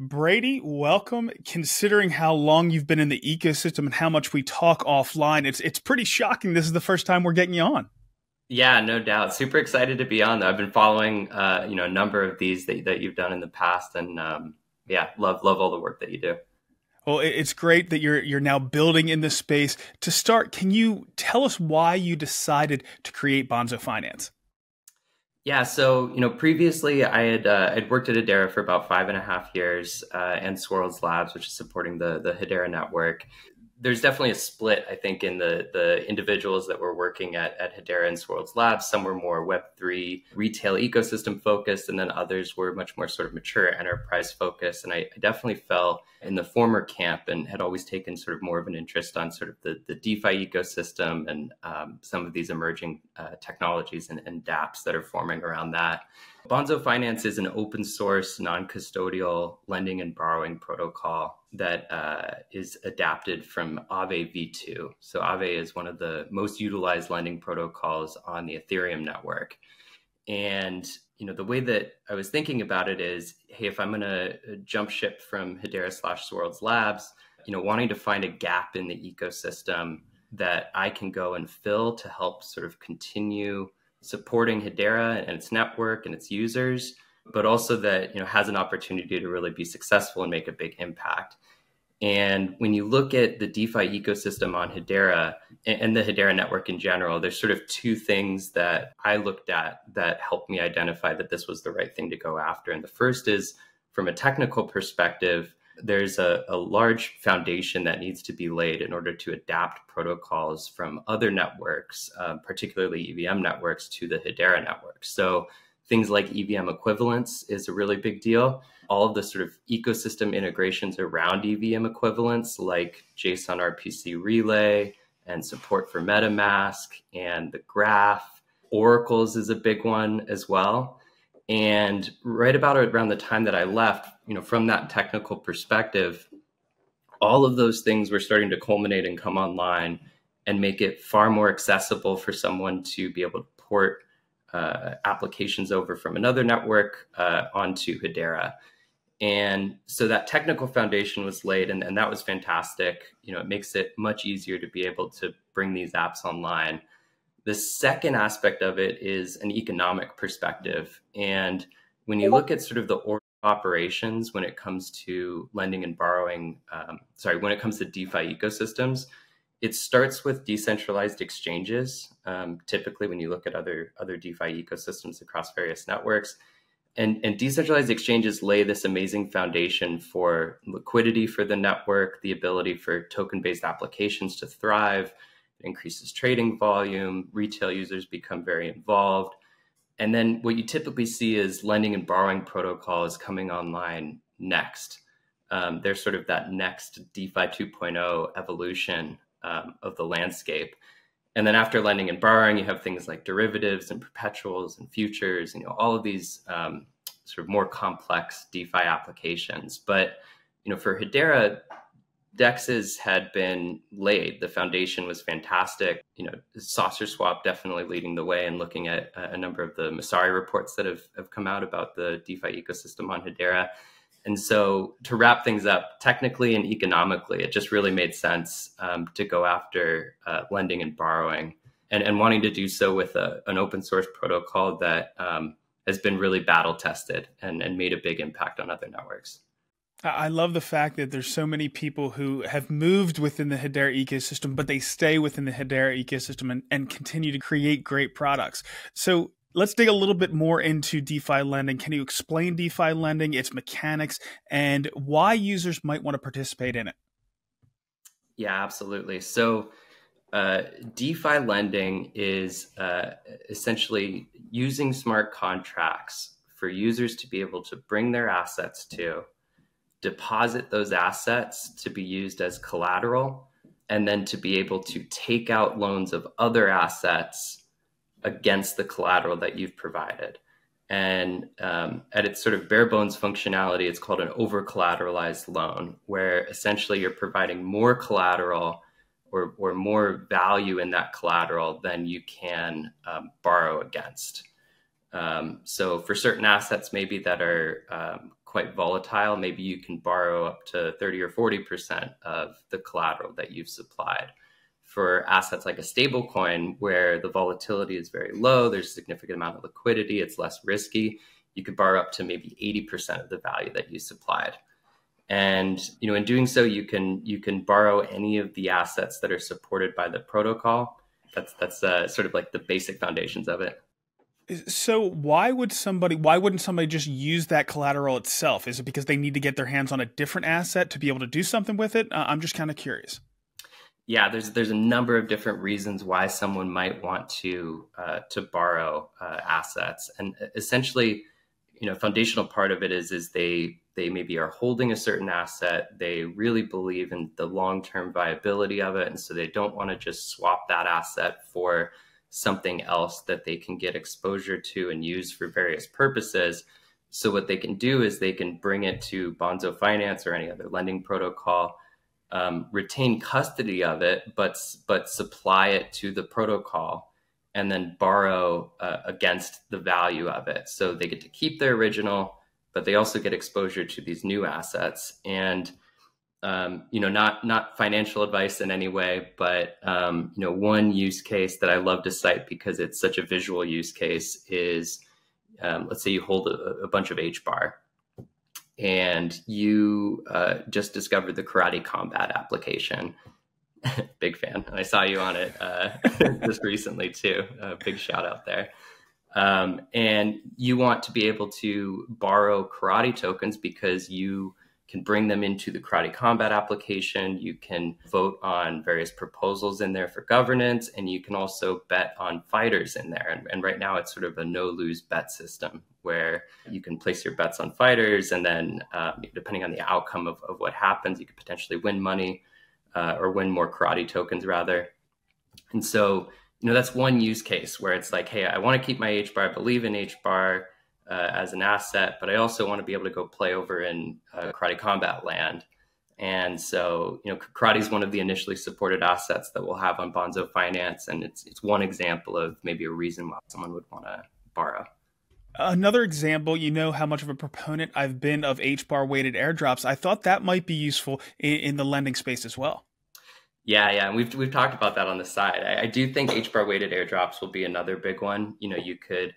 Brady, welcome. Considering how long you've been in the ecosystem and how much we talk offline, it's pretty shocking. This is the first time we're getting you on. Yeah, no doubt. Super excited to be on. I've been following, a number of these that you've done in the past, and yeah, love all the work that you do. Well, it's great that you're now building in this space. To start, can you tell us why you decided to create Bonzo Finance? Yeah, so previously I'd worked at Hedera for about 5.5 years, and Swirls Labs, which is supporting the Hedera network. There's definitely a split, I think, in the individuals that were working at Hedera and Swirls Labs. Some were more Web3 retail ecosystem focused, and then others were much more sort of mature enterprise focused. And I definitely fell in the former camp and had always taken sort of more of an interest on sort of the DeFi ecosystem and some of these emerging technologies and dApps that are forming around that. Bonzo Finance is an open source, non-custodial lending and borrowing protocol that is adapted from Aave v2. So Aave is one of the most utilized lending protocols on the Ethereum network. And the way that I was thinking about it is, hey, if I'm going to jump ship from Hedera/Swirls Labs, wanting to find a gap in the ecosystem that I can go and fill to help sort of continue supporting Hedera and its network and its users, but also that has an opportunity to really be successful and make a big impact. And when you look at the DeFi ecosystem on Hedera and the Hedera network in general, there's sort of two things that I looked at that helped me identify that this was the right thing to go after. And the first is, from a technical perspective, there's a large foundation that needs to be laid in order to adapt protocols from other networks, particularly EVM networks, to the Hedera network. So things like EVM equivalence is a really big deal. All of the sort of ecosystem integrations around EVM equivalence, like JSON RPC relay and support for MetaMask and the graph. Oracles is a big one as well. And right about around the time that I left, from that technical perspective, all of those things were starting to culminate and come online and make it far more accessible for someone to be able to port applications over from another network onto Hedera. And so that technical foundation was laid, and that was fantastic. It makes it much easier to be able to bring these apps online. The second aspect of it is an economic perspective. And when you look at sort of the order of operations when it comes to lending and borrowing, when it comes to DeFi ecosystems, it starts with decentralized exchanges. Typically, when you look at other DeFi ecosystems across various networks, and decentralized exchanges lay this amazing foundation for liquidity for the network, the ability for token-based applications to thrive. It increases trading volume, retail users become very involved. And then what you typically see is lending and borrowing protocols coming online next. They're sort of that next DeFi 2.0 evolution of the landscape. And then after lending and borrowing, you have things like derivatives and perpetuals and futures, all of these sort of more complex DeFi applications. But, for Hedera, DEXs had been laid. The foundation was fantastic. Saucer Swap definitely leading the way and looking at a number of the Masari reports that have come out about the DeFi ecosystem on Hedera. And so to wrap things up, technically and economically, it just really made sense to go after lending and borrowing and wanting to do so with an open source protocol that has been really battle tested and made a big impact on other networks. I love the fact that there's so many people who have moved within the Hedera ecosystem, but they stay within the Hedera ecosystem and continue to create great products. So let's dig a little bit more into DeFi lending. Can you explain DeFi lending, its mechanics, and why users might want to participate in it? Yeah, absolutely. So DeFi lending is essentially using smart contracts for users to be able to bring their assets to, deposit those assets to be used as collateral, and then to be able to take out loans of other assets against the collateral that you've provided. And at its sort of bare bones functionality, it's called an over collateralized loan, where essentially you're providing more collateral or more value in that collateral than you can borrow against. So for certain assets maybe that are quite volatile, maybe you can borrow up to 30 or 40% of the collateral that you've supplied. For assets like a stable coin, where the volatility is very low, there's a significant amount of liquidity, it's less risky, you could borrow up to maybe 80% of the value that you supplied. And in doing so, you can borrow any of the assets that are supported by the protocol. That's sort of like the basic foundations of it. So why wouldn't somebody just use that collateral itself? Is it because they need to get their hands on a different asset to be able to do something with it? I'm just kind of curious. Yeah, there's a number of different reasons why someone might want to borrow assets, and essentially, foundational part of it is they maybe are holding a certain asset. They really believe in the long-term viability of it, and so they don't want to just swap that asset for something else that they can get exposure to and use for various purposes. So what they can do is they can bring it to Bonzo Finance or any other lending protocol, retain custody of it, but supply it to the protocol and then borrow against the value of it. So they get to keep their original, but they also get exposure to these new assets. And not financial advice in any way, but one use case that I love to cite because it's such a visual use case is, let's say you hold a bunch of HBAR and you just discovered the karate combat application. Big fan. I saw you on it just recently too. Big shout out there. And you want to be able to borrow karate tokens because you can bring them into the karate combat application. You can vote on various proposals in there for governance, and you can also bet on fighters in there. And right now it's sort of a no-lose bet system where you can place your bets on fighters, and then depending on the outcome of what happens, you could potentially win money or win more karate tokens rather. And so, that's one use case where it's like, hey, I want to keep my HBAR, I believe in HBAR as an asset, but I also want to be able to go play over in karate combat land. And so, karate is one of the initially supported assets that we'll have on Bonzo Finance. And it's one example of maybe a reason why someone would want to borrow. Another example, how much of a proponent I've been of HBAR weighted airdrops. I thought that might be useful in the lending space as well. Yeah. And we've talked about that on the side. I do think HBAR weighted airdrops will be another big one. You could,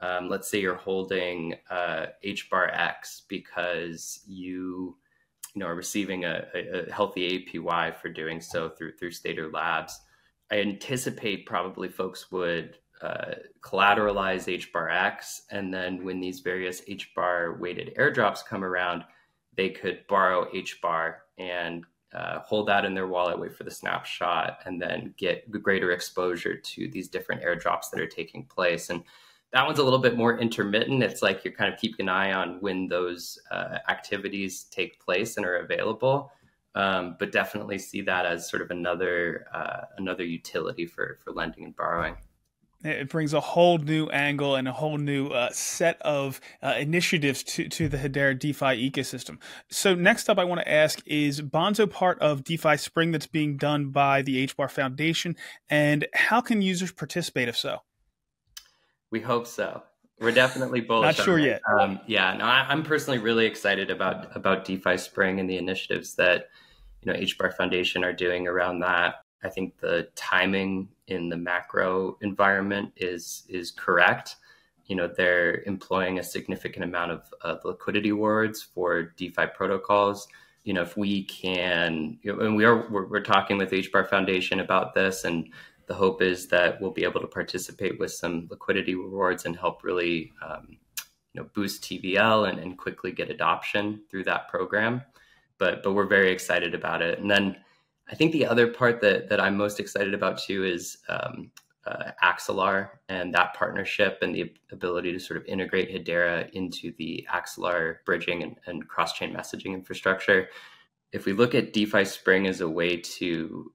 let's say you're holding HBAR X because you are receiving a healthy APY for doing so through Stater Labs. I anticipate probably folks would collateralize HBAR X, and then when these various HBAR weighted airdrops come around, they could borrow HBAR and hold that in their wallet, wait for the snapshot, and then get greater exposure to these different airdrops that are taking place. And that one's a little bit more intermittent. It's like you're kind of keeping an eye on when those activities take place and are available, but definitely see that as sort of another utility for lending and borrowing. It brings a whole new angle and a whole new set of initiatives to the Hedera DeFi ecosystem. So next up, I want to ask, is Bonzo part of DeFi Spring that's being done by the HBAR Foundation? And how can users participate if so? We hope so. We're definitely bullish. Not sure yet. I'm personally really excited about DeFi Spring and the initiatives that HBAR Foundation are doing around that. I think the timing in the macro environment is correct. They're employing a significant amount of liquidity rewards for DeFi protocols. If we can, and we're talking with HBAR Foundation about this, and the hope is that we'll be able to participate with some liquidity rewards and help really, boost TVL and quickly get adoption through that program. But we're very excited about it. And then I think the other part that I'm most excited about too is Axelar and that partnership and the ability to sort of integrate Hedera into the Axelar bridging and cross-chain messaging infrastructure. If we look at DeFi Spring as a way to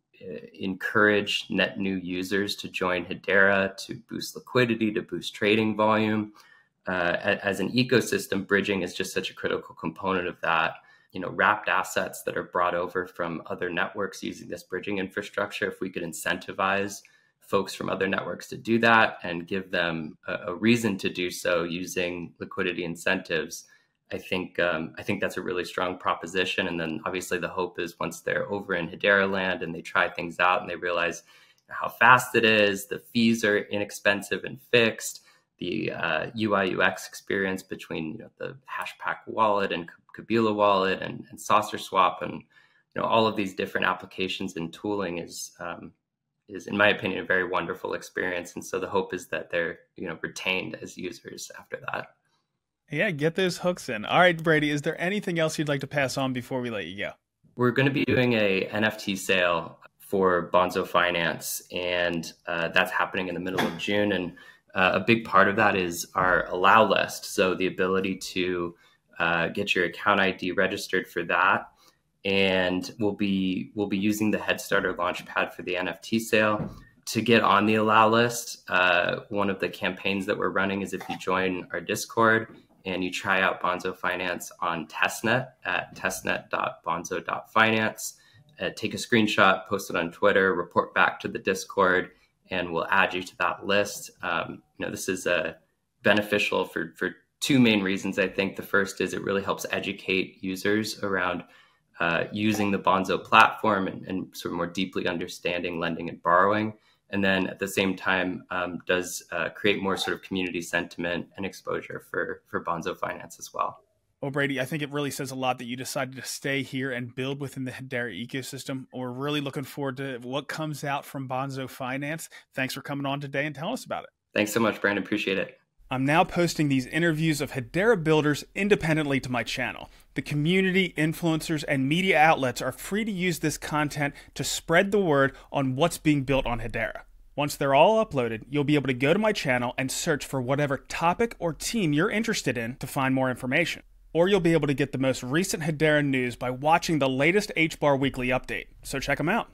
encourage net new users to join Hedera, to boost liquidity, to boost trading volume, as an ecosystem, bridging is just such a critical component of that. Wrapped assets that are brought over from other networks using this bridging infrastructure, if we could incentivize folks from other networks to do that and give them a reason to do so using liquidity incentives, I think that's a really strong proposition. And then obviously the hope is once they're over in Hedera land and they try things out and they realize how fast it is, the fees are inexpensive and fixed, the UI UX experience between the Hashpack wallet and Kabila wallet and Saucer Swap and all of these different applications and tooling is in my opinion a very wonderful experience. And so the hope is that they're retained as users after that. Yeah, get those hooks in. All right, Brady, is there anything else you'd like to pass on before we let you go? We're going to be doing a NFT sale for Bonzo Finance, and that's happening in the middle of June. And a big part of that is our allow list. So the ability to get your account ID registered for that. And we'll be using the Headstarter Launchpad for the NFT sale. To get on the allow list, one of the campaigns that we're running is if you join our Discord and you try out Bonzo Finance on testnet at testnet.bonzo.finance, take a screenshot, post it on Twitter, report back to the Discord, and we'll add you to that list. This is beneficial for two main reasons. I think the first is it really helps educate users around using the Bonzo platform and sort of more deeply understanding lending and borrowing. And then at the same time, does create more sort of community sentiment and exposure for Bonzo Finance as well. Well, Brady, I think it really says a lot that you decided to stay here and build within the Hedera ecosystem. We're really looking forward to what comes out from Bonzo Finance. Thanks for coming on today and telling us about it. Thanks so much, Brandon. Appreciate it. I'm now posting these interviews of Hedera builders independently to my channel. The community, influencers, and media outlets are free to use this content to spread the word on what's being built on Hedera. Once they're all uploaded, you'll be able to go to my channel and search for whatever topic or team you're interested in to find more information. Or you'll be able to get the most recent Hedera news by watching the latest HBAR weekly update. So check them out.